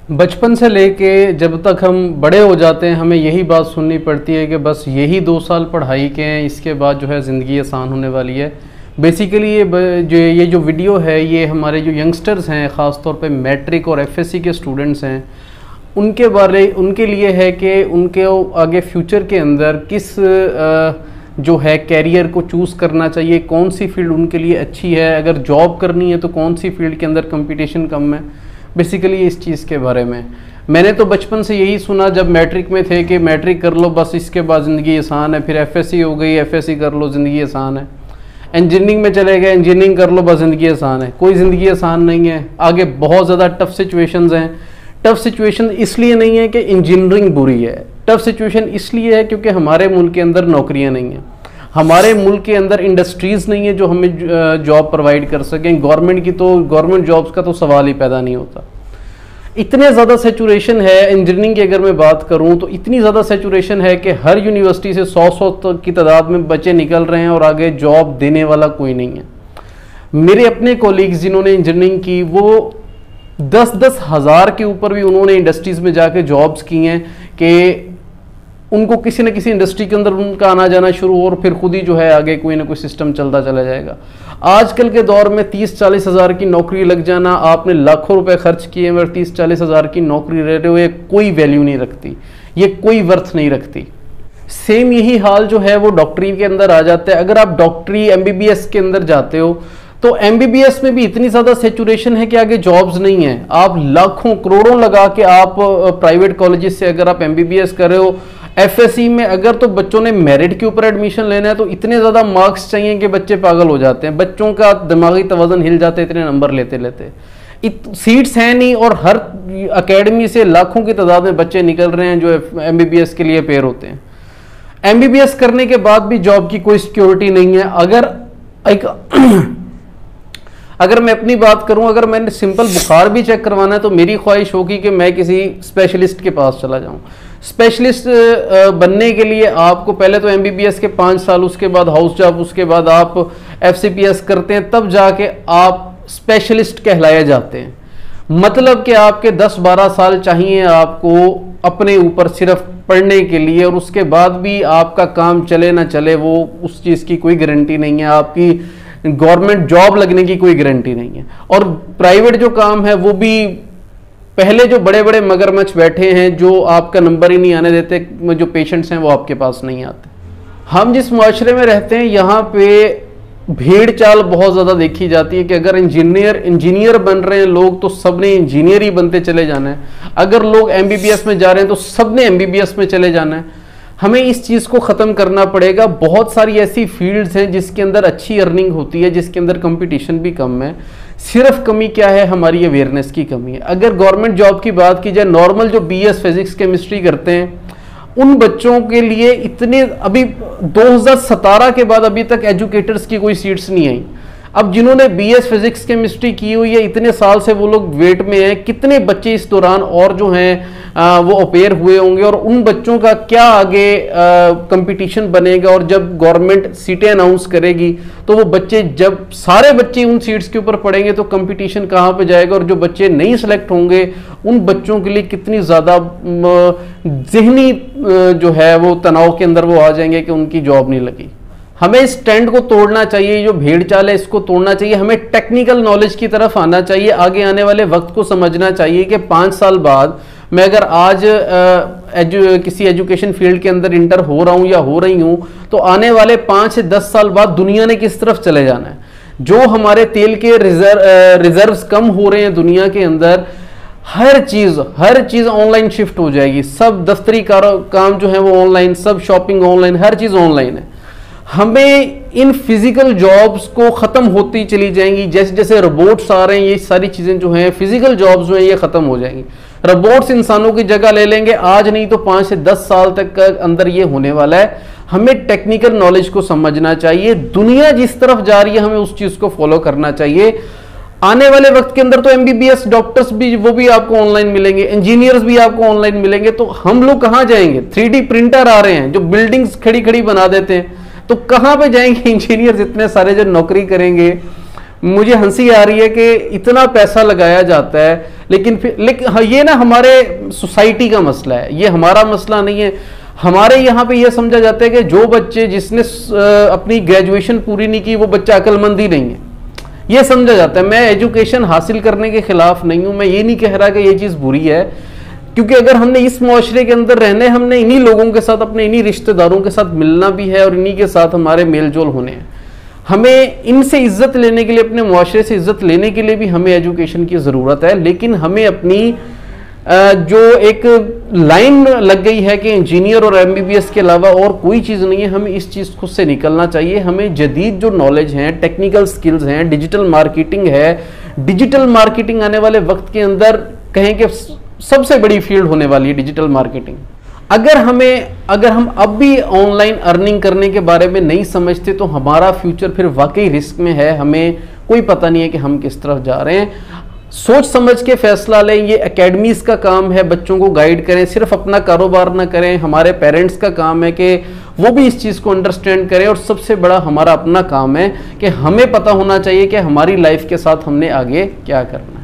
बचपन से लेके जब तक हम बड़े हो जाते हैं हमें यही बात सुननी पड़ती है कि बस यही 2 साल पढ़ाई के हैं, इसके बाद जो है ज़िंदगी आसान होने वाली है। बेसिकली ये जो वीडियो है ये हमारे जो यंगस्टर्स हैं, ख़ास तौर पे मैट्रिक और एफएससी के स्टूडेंट्स हैं, उनके लिए है कि उनके आगे फ्यूचर के अंदर किस जो है कैरियर को चूज़ करना चाहिए, कौन सी फील्ड उनके लिए अच्छी है, अगर जॉब करनी है तो कौन सी फील्ड के अंदर कंपटीशन कम है। बेसिकली इस चीज़ के बारे में मैंने तो बचपन से यही सुना जब मैट्रिक में थे कि मैट्रिक कर लो बस इसके बाद ज़िंदगी आसान है, फिर एफएससी हो गई, एफएससी कर लो ज़िंदगी आसान है, इंजीनियरिंग में चले गए, इंजीनियरिंग कर लो बस ज़िंदगी आसान है। कोई ज़िंदगी आसान नहीं है, आगे बहुत ज़्यादा टफ सिचुएशंस हैं। टफ सिचुएशन इसलिए नहीं है कि इंजीनियरिंग बुरी है, टफ सिचुएशन इसलिए है क्योंकि हमारे मुल्क के अंदर नौकरियां नहीं हैं, हमारे मुल्क के अंदर इंडस्ट्रीज़ नहीं है जो हमें जॉब प्रोवाइड कर सकें। गवर्नमेंट जॉब्स का तो सवाल ही पैदा नहीं होता। इतने ज़्यादा सेचुरेशन है इंजीनियरिंग की, अगर मैं बात करूं तो इतनी ज़्यादा सेचुरेशन है कि हर यूनिवर्सिटी से 100 तक की तादाद में बच्चे निकल रहे हैं और आगे जॉब देने वाला कोई नहीं है। मेरे अपने कोलीग्स जिन्होंने इंजीनियरिंग की वो 10-10 हज़ार के ऊपर भी उन्होंने इंडस्ट्रीज़ में जाके जॉब्स की हैं कि उनको किसी न किसी इंडस्ट्री के अंदर उनका आना जाना शुरू हो और फिर खुद ही जो है आगे कोई ना कोई सिस्टम चलता चला जाएगा। आजकल के दौर में 30-40 हज़ार की नौकरी लग जाना, आपने लाखों रुपए खर्च किए मगर 30-40 हज़ार की नौकरी रह रहे हो, ये कोई वैल्यू नहीं रखती, ये कोई वर्थ नहीं रखती। सेम यही हाल जो है वो डॉक्टरी के अंदर आ जाता है। अगर आप डॉक्टरी एमबीबीएस के अंदर जाते हो तो एमबीबीएस में भी इतनी ज़्यादा सेचुरेशन है कि आगे जॉब्स नहीं है। आप लाखों करोड़ों लगा के आप प्राइवेट कॉलेजेस से अगर आप एमबीबीएस कर रहे हो, एफएससी में अगर तो बच्चों ने मेरिट के ऊपर एडमिशन लेना है तो इतने ज़्यादा मार्क्स चाहिए कि बच्चे पागल हो जाते हैं, बच्चों का दिमागी तवज़न हिल जाते हैं इतने नंबर लेते लेते। सीट्स हैं नहीं और हर अकेडमी से लाखों की तादाद में बच्चे निकल रहे हैं जो एमबीबीएस के लिए पेयर होते हैं। एमबीबीएस करने के बाद भी जॉब की कोई सिक्योरिटी नहीं है। अगर मैं अपनी बात करूं, अगर मैंने सिंपल बुखार भी चेक करवाना है तो मेरी ख्वाहिश होगी कि मैं किसी स्पेशलिस्ट के पास चला जाऊं। स्पेशलिस्ट बनने के लिए आपको पहले तो एमबीबीएस के 5 साल, उसके बाद हाउस जॉब, उसके बाद आप एफसीपीएस करते हैं, तब जाके आप स्पेशलिस्ट कहलाए जाते हैं। मतलब कि आपके 10-12 साल चाहिए आपको अपने ऊपर सिर्फ पढ़ने के लिए, और उसके बाद भी आपका काम चले ना चले वो उस चीज़ की कोई गारंटी नहीं है, आपकी गवर्नमेंट जॉब लगने की कोई गारंटी नहीं है। और प्राइवेट जो काम है वो भी पहले जो बड़े बड़े मगरमच्छ बैठे हैं जो आपका नंबर ही नहीं आने देते, जो पेशेंट्स हैं वो आपके पास नहीं आते। हम जिस मुआशरे में रहते हैं यहाँ पे भीड़ चाल बहुत ज़्यादा देखी जाती है कि अगर इंजीनियर बन रहे हैं लोग तो सब ने इंजीनियर ही बनते चले जाना है, अगर लोग एमबीबीएस में जा रहे हैं तो सब ने एमबीबीएस में चले जाना है। हमें इस चीज़ को ख़त्म करना पड़ेगा। बहुत सारी ऐसी फील्ड्स हैं जिसके अंदर अच्छी अर्निंग होती है, जिसके अंदर कंपटीशन भी कम है। सिर्फ कमी क्या है, हमारी अवेयरनेस की कमी है। अगर गवर्नमेंट जॉब की बात की जाए, नॉर्मल जो बीएस फिजिक्स केमिस्ट्री करते हैं उन बच्चों के लिए इतने अभी 2017 के बाद अभी तक एजुकेटर्स की कोई सीट्स नहीं आई। अब जिन्होंने बीएस फिजिक्स केमिस्ट्री की हुई है इतने साल से वो लोग वेट में हैं, कितने बच्चे इस दौरान और जो हैं वो अपेयर हुए होंगे और उन बच्चों का क्या आगे कंपटीशन बनेगा। और जब गवर्नमेंट सीटें अनाउंस करेगी तो वो बच्चे, जब सारे बच्चे उन सीट्स के ऊपर पढ़ेंगे तो कंपटीशन कहाँ पे जाएगा, और जो बच्चे नहीं सिलेक्ट होंगे उन बच्चों के लिए कितनी ज़्यादा ज़हनी जो है वो तनाव के अंदर वो आ जाएंगे कि उनकी जॉब नहीं लगी। हमें इस ट्रेंड को तोड़ना चाहिए, जो भेड़ चाल है इसको तोड़ना चाहिए। हमें टेक्निकल नॉलेज की तरफ आना चाहिए, आगे आने वाले वक्त को समझना चाहिए कि 5 साल बाद मैं अगर आज किसी एजुकेशन फील्ड के अंदर इंटर हो रहा हूं या हो रही हूं तो आने वाले 5 से 10 साल बाद दुनिया ने किस तरफ चले जाना है। जो हमारे तेल के रिजर्व्स कम हो रहे हैं दुनिया के अंदर, हर चीज़ ऑनलाइन शिफ्ट हो जाएगी। सब दफ्तरी काम जो है वो ऑनलाइन, सब शॉपिंग ऑनलाइन, हर चीज़ ऑनलाइन है। हमें इन फिजिकल जॉब्स को ख़त्म होती चली जाएंगी। जैसे जैसे रोबोट्स आ रहे हैं ये सारी चीज़ें जो हैं फिजिकल जॉब्स जो हैं ये ख़त्म हो जाएंगी। रोबोट्स इंसानों की जगह ले लेंगे, आज नहीं तो 5 से 10 साल तक के अंदर ये होने वाला है। हमें टेक्निकल नॉलेज को समझना चाहिए। दुनिया जिस तरफ जा रही है हमें उस चीज़ को फॉलो करना चाहिए। आने वाले वक्त के अंदर तो एमबीबीएस डॉक्टर्स भी वो भी आपको ऑनलाइन मिलेंगे, इंजीनियर्स भी आपको ऑनलाइन मिलेंगे, तो हम लोग कहाँ जाएंगे। 3D प्रिंटर आ रहे हैं जो बिल्डिंग्स खड़ी खड़ी बना देते हैं, तो कहाँ पे जाएंगे इंजीनियर्स इतने सारे जो नौकरी करेंगे। मुझे हंसी आ रही है कि इतना पैसा लगाया जाता है लेकिन हाँ, ये ना हमारे सोसाइटी का मसला है, ये हमारा मसला नहीं है। हमारे यहाँ पे ये समझा जाता है कि जो बच्चे जिसने अपनी ग्रेजुएशन पूरी नहीं की वो बच्चा अक्लमंद ही नहीं है, ये समझा जाता है। मैं एजुकेशन हासिल करने के खिलाफ नहीं हूँ, मैं ये नहीं कह रहा कि ये चीज़ बुरी है, क्योंकि अगर हमने इस मुआशरे के अंदर रहने, हमने इन्हीं लोगों के साथ, अपने इन्हीं रिश्तेदारों के साथ मिलना भी है और इन्हीं के साथ हमारे मेल जोल होने हैं। हमें इनसे इज्जत लेने के लिए, अपने मुआशरे से इज्जत लेने के लिए भी हमें एजुकेशन की ज़रूरत है। लेकिन हमें अपनी जो एक लाइन लग गई है कि इंजीनियर और एमबीबीएस के अलावा और कोई चीज़ नहीं है, हमें इस चीज़ खुद से निकलना चाहिए। हमें जदीद जो नॉलेज हैं, टेक्निकल स्किल्स हैं, डिजिटल मार्केटिंग है, डिजिटल मार्केटिंग आने वाले वक्त के अंदर कहें कि सबसे बड़ी फील्ड होने वाली है डिजिटल मार्केटिंग। अगर हम अब भी ऑनलाइन अर्निंग करने के बारे में नहीं समझते तो हमारा फ्यूचर फिर वाकई रिस्क में है। हमें कोई पता नहीं है कि हम किस तरफ जा रहे हैं। सोच समझ के फैसला लें। ये एकेडमीज का काम है, बच्चों को गाइड करें, सिर्फ अपना कारोबार ना करें। हमारे पेरेंट्स का काम है कि वो भी इस चीज़ को अंडरस्टैंड करें, और सबसे बड़ा हमारा अपना काम है कि हमें पता होना चाहिए कि हमारी लाइफ के साथ हमने आगे क्या करना है।